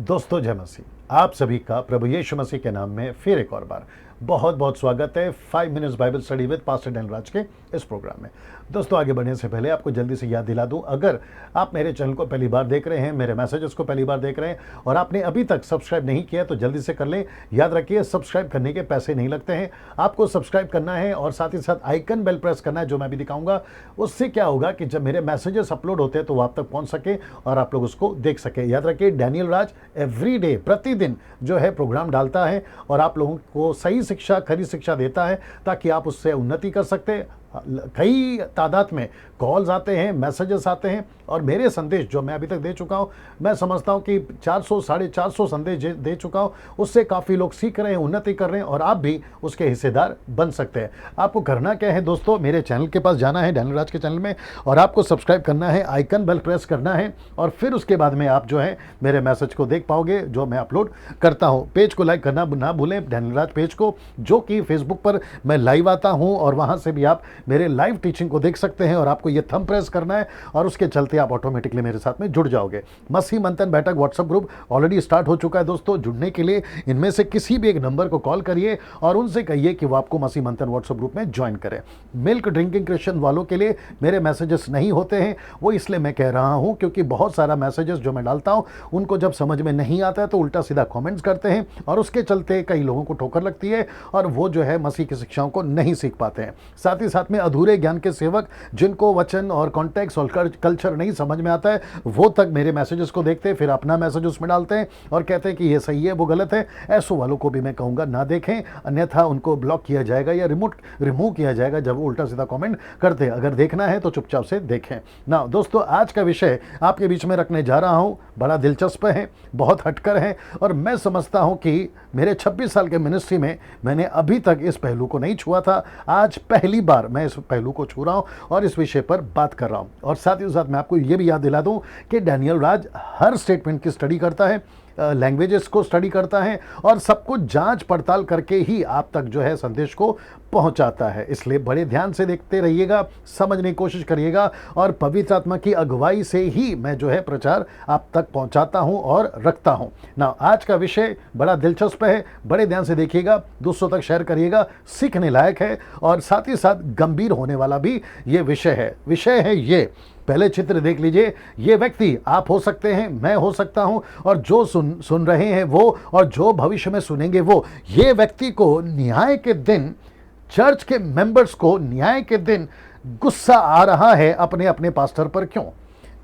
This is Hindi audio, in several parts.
दोस्तों जय मसीह। आप सभी का प्रभु यीशु मसीह के नाम में फिर एक और बार बहुत बहुत स्वागत है 5 minutes Bible study with pastor Daniel Raj के इस प्रोग्राम में। दोस्तों आगे बढ़ने से पहले आपको जल्दी से याद दिला दूं, अगर आप मेरे चैनल को पहली बार देख रहे हैं, मेरे मैसेजेस को पहली बार देख रहे हैं और आपने अभी तक सब्सक्राइब नहीं किया तो जल्दी से कर लें। याद रखिए सब्सक्राइब करने के पैसे नहीं लगते हैं, आपको सब्सक्राइब करना है और साथ ही साथ आइकन बेल प्रेस करना है जो मैं भी दिखाऊंगा। उससे क्या होगा कि जब मेरे मैसेजेस अपलोड होते हैं तो वो आप तक पहुंच सके और आप लोग उसको देख सके। याद रखिए डैनियल राज एवरी डे प्रतिदिन जो है प्रोग्राम डालता है और आप लोगों को सही शिक्षा, खरी शिक्षा देता है ताकि आप उससे उन्नति कर सकते हैं। कई तादाद में कॉल्स आते हैं, मैसेजेस आते हैं और मेरे संदेश जो मैं अभी तक दे चुका हूं, मैं समझता हूं कि 400 450 संदेश दे चुका हूं। उससे काफ़ी लोग सीख रहे हैं, उन्नति कर रहे हैं और आप भी उसके हिस्सेदार बन सकते हैं। आपको करना क्या है दोस्तों, मेरे चैनल के पास जाना है, डैनियल राज के चैनल में, और आपको सब्सक्राइब करना है, आइकन बेल प्रेस करना है और फिर उसके बाद में आप जो है मेरे मैसेज को देख पाओगे जो मैं अपलोड करता हूँ। पेज को लाइक करना ना भूलें, डैनियल राज पेज को, जो कि फेसबुक पर मैं लाइव आता हूँ और वहाँ से भी आप मेरे लाइव टीचिंग को देख सकते हैं और आपको ये थंब प्रेस करना है और उसके चलते आप ऑटोमेटिकली मेरे साथ में जुड़ जाओगे। मसीह मंथन बैठक व्हाट्सएप ग्रुप ऑलरेडी स्टार्ट हो चुका है दोस्तों। जुड़ने के लिए इनमें से किसी भी एक नंबर को कॉल करिए और उनसे कहिए कि वो आपको मसीह मंथन व्हाट्सएप ग्रुप में ज्वाइन करें। मिल्क ड्रिंकिंग क्रिश्चियन वालों के लिए मेरे मैसेजेस नहीं होते हैं, वो इसलिए मैं कह रहा हूं क्योंकि बहुत सारा मैसेजेस जो मैं डालता हूं उनको जब समझ में नहीं आता है तो उल्टा सीधा कमेंट्स करते हैं और उसके चलते कई लोगों को ठोकर लगती है और वो जो है मसीह की शिक्षाओं को नहीं सीख पाते हैं। साथ ही साथ में अधूरे ज्ञान के सेवक जिनको वचन और कॉन्टेक्स्ट और कल्चर नहीं समझ में आता है वो तक मेरे मैसेजेस को देखते हैं, फिर अपना मैसेज उसमें डालते हैं और कहते हैं कि ये सही है वो गलत है। ऐसो वालों को भी मैं कहूँगा ना देखें, अन्यथा उनको ब्लॉक किया जाएगा या रिमूव किया जाएगा जब वो उल्टा सीधा कमेंट करते हैं। अगर देखना है तो चुपचाप से देखें ना। दोस्तों आज का विषय आपके बीच में रखने जा रहा हूँ, बड़ा दिलचस्प है, बहुत हटकर है और मैं समझता हूँ कि मेरे 26 साल के मिनिस्ट्री में मैंने अभी तक इस पहलू को नहीं छुआ था। आज पहली बार मैं इस पहलू को छू रहा हूँ और इस विषय पर बात कर रहा हूँ। और साथ ही साथ मैं आपको ये भी याद दिला दूँ कि डैनियल राज हर स्टेटमेंट की स्टडी करता है, लैंग्वेजेस को स्टडी करता है और सब कुछ जांच पड़ताल करके ही आप तक जो है संदेश को पहुंचाता है। इसलिए बड़े ध्यान से देखते रहिएगा, समझने की कोशिश करिएगा और पवित्र आत्मा की अगुवाई से ही मैं जो है प्रचार आप तक पहुंचाता हूं और रखता हूं ना। आज का विषय बड़ा दिलचस्प है, बड़े ध्यान से देखिएगा, दूसरों तक शेयर करिएगा, सीखने लायक है और साथ ही साथ गंभीर होने वाला भी ये विषय है ये। पहले चित्र देख लीजिए, ये व्यक्ति आप हो सकते हैं, मैं हो सकता हूं और जो सुन रहे हैं वो और जो भविष्य में सुनेंगे वो। ये व्यक्ति को न्याय के दिन, चर्च के मेंबर्स को न्याय के दिन गुस्सा आ रहा है अपने अपने पास्टर पर। क्यों?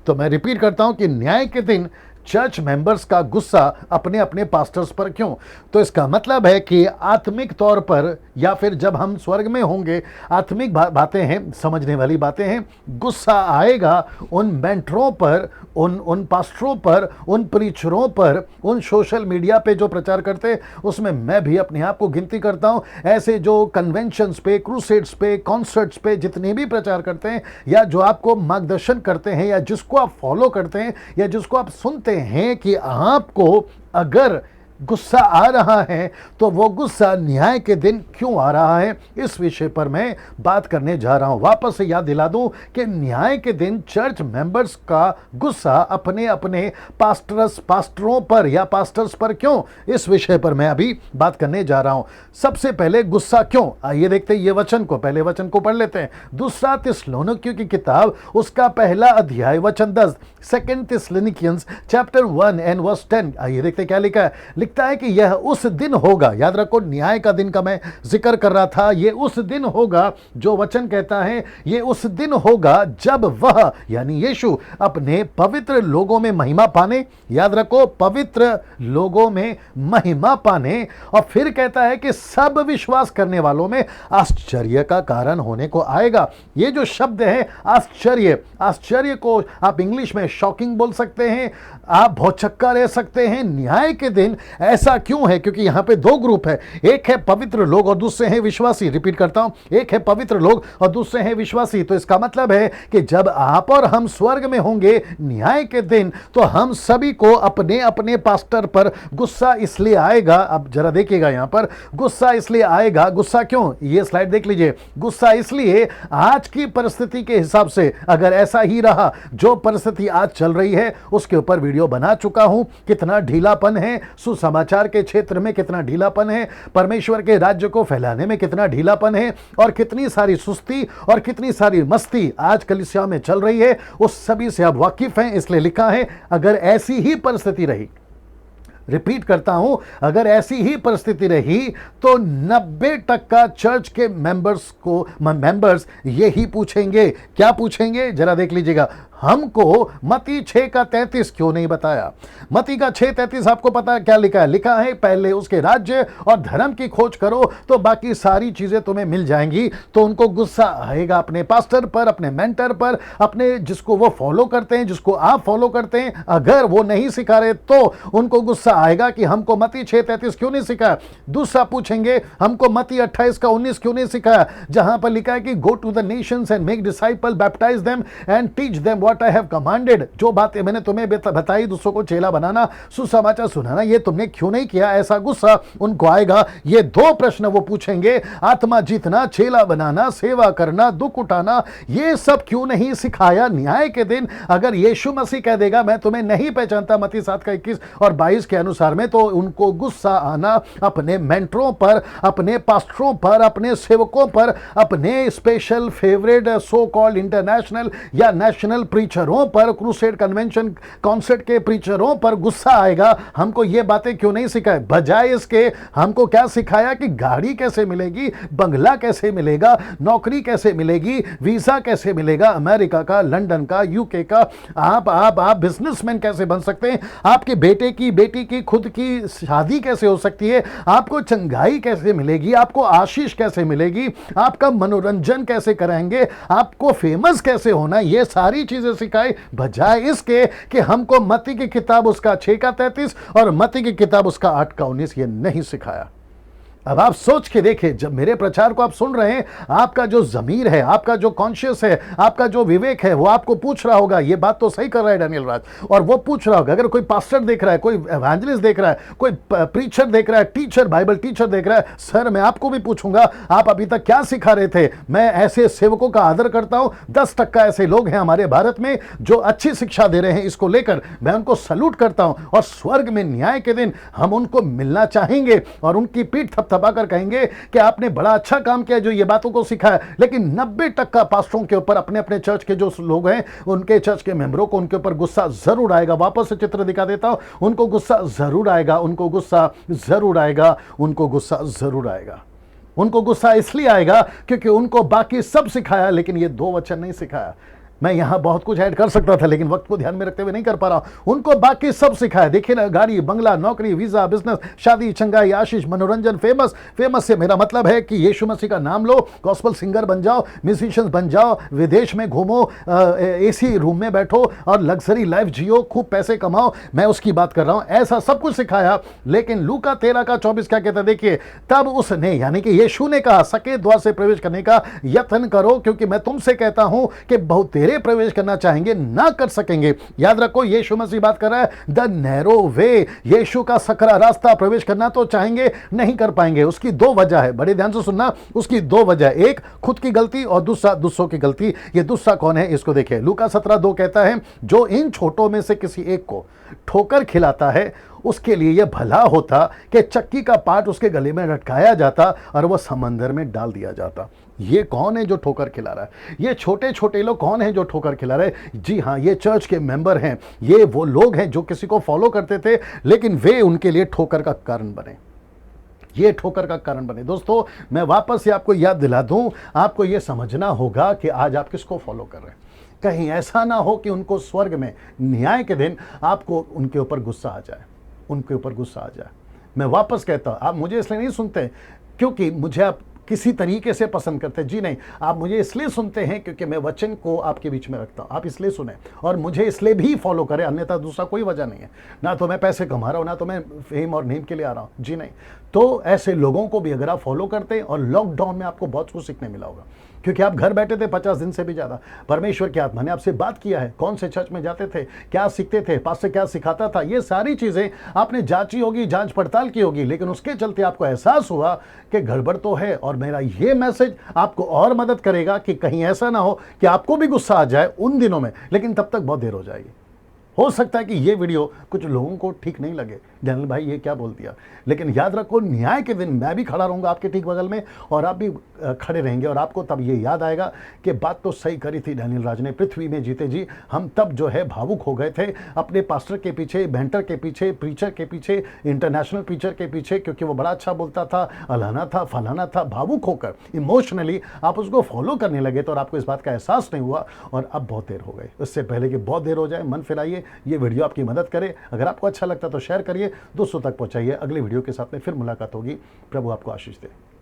तो मैं रिपीट करता हूं कि न्याय के दिन चर्च मेंबर्स का गुस्सा अपने अपने पास्टर्स पर क्यों? तो इसका मतलब है कि आत्मिक तौर पर या फिर जब हम स्वर्ग में होंगे, आत्मिक बातें हैं, समझने वाली बातें हैं, गुस्सा आएगा उन मेंटरों पर, उन पास्टरों पर, उन प्रीचरों पर, उन सोशल मीडिया पे जो प्रचार करते हैं। उसमें मैं भी अपने आप को गिनती करता हूं। ऐसे जो कन्वेंशंस पे, क्रूसेड्स पे, कॉन्सर्ट्स पे जितने भी प्रचार करते हैं या जो आपको मार्गदर्शन करते हैं या जिसको आप फॉलो करते हैं या जिसको आप सुनते हैं कि आपको अगर गुस्सा आ रहा है तो वो गुस्सा न्याय के दिन क्यों आ रहा है, इस विषय पर मैं बात करने जा रहा हूं। वापस से याद दिला दूं कि न्याय के दिन चर्च मेंबर्स का गुस्सा अपने अपने पास्टरों पर या पास्टर्स पर क्यों, इस विषय पर मैं अभी बात करने जा रहा हूं। सबसे पहले गुस्सा क्यों, आइए देखते हैं ये वचन को, पहले वचन को पढ़ लेते हैं। दूसरा थिस्सलुनीकियों की किताब उसका पहला अध्याय वचन 10, 2 थिस्सलुनीकियंस चैप्टर 1 एंड वर्स 10। आइए देखते हैं क्या लिखा है। लिखता है कि यह उस दिन होगा, याद रखो न्याय का दिन का मैं जिक्र कर रहा था, ये उस दिन होगा, जो वचन कहता है ये उस दिन होगा जब वह यानी यीशु अपने पवित्र लोगों में महिमा पाने, याद रखो पवित्र लोगों में महिमा पाने, और फिर कहता है कि सब विश्वास करने वालों में आश्चर्य का कारण होने को आएगा। ये जो शब्द है आश्चर्य को आप इंग्लिश में शॉकिंग बोल सकते हैं, आप भौचक्का रह सकते हैं। न्याय के दिन ऐसा क्यों है? क्योंकि यहां पे दो ग्रुप है, एक है पवित्र लोग और दूसरे हैं विश्वासी। रिपीट करता हूं, एक है पवित्र लोग और दूसरे हैं विश्वासी। तो इसका मतलब है कि जब आप और हम स्वर्ग में होंगे न्याय के दिन, तो हम सभी को अपने अपने पास्टर पर गुस्सा इसलिए आएगा। अब जरा देखिएगा यहां पर, गुस्सा इसलिए आएगा। गुस्सा क्यों? ये स्लाइड देख लीजिए। गुस्सा इसलिए, आज की परिस्थिति के हिसाब से अगर ऐसा ही रहा, जो परिस्थिति आज चल रही है उसके ऊपर वीडियो बना चुका हूं, कितना ढीलापन है सुसमाचार के क्षेत्र में, कितना ढीलापन है परमेश्वर के राज्य को फैलाने में, कितना ढीलापन है और कितनी सारी सुस्ती और कितनी सारी मस्ती आज कलीसिया में चल रही है, उस सभी से आप वाकिफ हैं। इसलिए लिखा है, अगर ऐसी ही परिस्थिति रही, रिपीट करता हूं, अगर ऐसी ही परिस्थिति रही तो 90% चर्च के मेंबर्स यही पूछेंगे। क्या पूछेंगे? जरा देख लीजिएगा। हमको मत्ती 6:33 क्यों नहीं बताया? मत्ती का 6:33 आपको पता है क्या लिखा है? लिखा है, पहले उसके राज्य और धर्म की खोज करो तो बाकी सारी चीजें तुम्हें मिल जाएंगी। तो उनको गुस्सा आएगा अपने पास्टर पर, अपने मेंटर पर, अपने जिसको वो फॉलो करते हैं, जिसको आप फॉलो करते हैं। अगर वो नहीं सिखा रहे तो उनको गुस्सा आएगा कि हमको मत्ती 6:33 क्यों नहीं सिखाया। दूसरा पूछेंगे, हमको मत्ती 28:19 क्यों नहीं सिखाया, जहां पर लिखा है कि go to the nations and make disciple, baptise them and teach them what I have commanded. जो बातें मैंने तुम्हें बताई, दूसरों को चेला बनाना, सुसमाचार सुनाना, ये तुमने क्यों नहीं किया? ऐसा गुस्सा उनको आएगा। ये दो प्रश्न वो पूछेंगे, आत्मा जीतना, चेला बनाना, सेवा करना, दुख उठाना, ये सब क्यों नहीं सिखाया न्याय के दिन? अगर यीशु मसीह कह देगा मैं तुम्हें नहीं पहचानता मत्ती 7:21 और 22 के अनुसार में, तो उनको गुस्सा आना अपने मेंटरों पर, अपने पास्टरों पर, अपने सेवकों पर, अपने special favourite so called international या नेशनल प्रीचरों पर, क्रूसेड कन्वेंशन कॉन्सर्ट के प्रीचरों पर गुस्सा आएगा। हमको ये बातें क्यों नहीं सिखाए? बजाय इसके हमको क्या सिखाया कि गाड़ी कैसे मिलेगी, बंगला कैसे मिलेगा, नौकरी कैसे मिलेगी, वीजा कैसे मिलेगा, अमेरिका का, लंदन का, यूके का, आप बिजनेसमैन कैसे बन सकते हैं, आपके बेटे की, बेटी की, खुद की शादी कैसे हो सकती है, आपको चंगाई कैसे मिलेगी, आपको आशीष कैसे मिलेगी, आपका मनोरंजन कैसे कराएंगे, आपको फेमस कैसे होना, ये सारी चीजें सिखाए। बजाय इसके कि हमको मत्ती की किताब उसका 6:33 और मत्ती की किताब उसका 8:19 ये नहीं सिखाया। अब आप सोच के देखिए, जब मेरे प्रचार को आप सुन रहे हैं, आपका जो ज़मीर है, आपका जो कॉन्शियस है, आपका जो विवेक है, वो आपको पूछ रहा होगा ये बात तो सही कर रहा है डैनियल राज, और वो पूछ रहा होगा। अगर कोई पास्टर देख रहा है, कोई एवेंजलिस्ट देख रहा है, कोई प्रीचर देख रहा है, टीचर, बाइबल टीचर देख रहा है, सर मैं आपको भी पूछूंगा, आप अभी तक क्या सिखा रहे थे? मैं ऐसे सेवकों का आदर करता हूं। 10% ऐसे लोग हैं हमारे भारत में जो अच्छी शिक्षा दे रहे हैं, इसको लेकर मैं उनको सल्यूट करता हूं। और स्वर्ग में न्याय के दिन हम उनको मिलना चाहेंगे और उनकी पीठ थपथपाकर कहेंगे कि आपने बड़ा अच्छा काम किया जो ये बातों को सिखाया। लेकिन 90% पास्टरों के ऊपर, अपने अपने चर्च के जो लोग हैं, उनके चर्च के मेंबरों को उनके ऊपर गुस्सा जरूर आएगा। वापस से चित्र दिखा देता हूं, उनको गुस्सा जरूर आएगा, उनको गुस्सा जरूर आएगा, उनको गुस्सा जरूर आएगा। उनको गुस्सा इसलिए आएगा क्योंकि उनको बाकी सब सिखाया, लेकिन ये दो वचन नहीं सिखाया। मैं यहां बहुत कुछ ऐड कर सकता था, लेकिन वक्त को ध्यान में रखते हुए नहीं कर पा रहा हूं। उनको बाकी सब सिखाया। देखिए ना, गाड़ी, बंगला, नौकरी, वीजा, बिजनेस, शादी, चंगाई, आशीष, मनोरंजन, फेमस से मेरा मतलब है कि यीशु मसीह का नाम लो, गॉस्पल सिंगर बन जाओ, म्यूजिशियंस बन जाओ, विदेश में घूमो, एसी रूम में बैठो और लग्जरी लाइफ जियो, खूब पैसे कमाओ। मैं उसकी बात कर रहा हूं। ऐसा सब कुछ सिखाया। लेकिन लूका 13:24 क्या कहता है? देखिए, तब उसने, यानी कि यीशु ने कहा, सके द्वार से प्रवेश करने का यत्न करो, क्योंकि मैं तुमसे कहता हूं कि बहुत तेरे प्रवेश करना चाहेंगे ना कर सकेंगे। याद रखो, यीशु मसीह बात कर रहा है, द नैरो वे, यीशु का सकरा रास्ता, प्रवेश करना तो चाहेंगे, नहीं कर पाएंगे। उसकी दो वजह है, बड़े ध्यान से सुनना। उसकी दो वजह, एक खुद की गलती और दूसरा दूसरों की गलती। ये दूसरा कौन है इसको देखिए। लूका 17:2 कहता है, जो इन छोटों में से किसी एक को ठोकर खिलाता है, उसके लिए यह भला होता कि चक्की का पाट उसके गले में लटकाया जाता और वह समंदर में डाल दिया जाता। ये कौन है जो ठोकर खिला रहा है? ये छोटे छोटे लोग कौन है जो ठोकर खिला रहे हैं? जी हाँ, ये चर्च के मेंबर हैं। ये वो लोग हैं जो किसी को फॉलो करते थे, लेकिन वे उनके लिए ठोकर का कारण बने। ये ठोकर का कारण बने। दोस्तों, मैं वापस से आपको याद दिला दूं, आपको ये समझना होगा कि आज आप किसको फॉलो कर रहे हैं। कहीं ऐसा ना हो कि उनको स्वर्ग में न्याय के दिन आपको उनके ऊपर गुस्सा आ जाए, उनके ऊपर गुस्सा आ जाए। मैं वापस कहता हूं, आप मुझे इसलिए नहीं सुनते क्योंकि मुझे आप किसी तरीके से पसंद करते। जी नहीं, आप मुझे इसलिए सुनते हैं क्योंकि मैं वचन को आपके बीच में रखता हूँ, आप इसलिए सुने और मुझे इसलिए भी फॉलो करें, अन्यथा दूसरा कोई वजह नहीं है। ना तो मैं पैसे कमा रहा हूँ, ना तो मैं फेम और नेम के लिए आ रहा हूँ। जी नहीं, तो ऐसे लोगों को भी अगर आप फॉलो करते हैं, और लॉकडाउन में आपको बहुत कुछ सीखने मिला होगा, क्योंकि आप घर बैठे थे 50 दिन से भी ज़्यादा। परमेश्वर की आत्मा ने आपसे बात किया है, कौन से चर्च में जाते थे, क्या सीखते थे, पास्टर क्या सिखाता था, ये सारी चीज़ें आपने जांची होगी, जांच पड़ताल की होगी, लेकिन उसके चलते आपको एहसास हुआ कि गड़बड़ तो है। और मेरा ये मैसेज आपको और मदद करेगा कि कहीं ऐसा ना हो कि आपको भी गुस्सा आ जाए उन दिनों में, लेकिन तब तक बहुत देर हो जाएगी। हो सकता है कि ये वीडियो कुछ लोगों को ठीक नहीं लगे, डैनियल भाई ये क्या बोल दिया, लेकिन याद रखो न्याय के दिन मैं भी खड़ा रहूंगा आपके ठीक बगल में, और आप भी खड़े रहेंगे, और आपको तब ये याद आएगा कि बात तो सही करी थी डैनियल राज ने। पृथ्वी में जीते जी हम तब जो है भावुक हो गए थे अपने पास्टर के पीछे, भेंटर के पीछे, प्रीचर के पीछे, इंटरनेशनल प्रीचर के पीछे, क्योंकि वो बड़ा अच्छा बोलता था, अलाना था, फलाना था। भावुक होकर इमोशनली आप उसको फॉलो करने लगे तो, और आपको इस बात का एहसास नहीं हुआ, और अब बहुत देर हो गई। उससे पहले कि बहुत देर हो जाए, मन फिराइए, ये वीडियो आपकी मदद करे। अगर आपको अच्छा लगता तो शेयर करिए, दोस्तों तक पहुंचाइए। अगले वीडियो के साथ में फिर मुलाकात होगी। प्रभु आपको आशीष दे।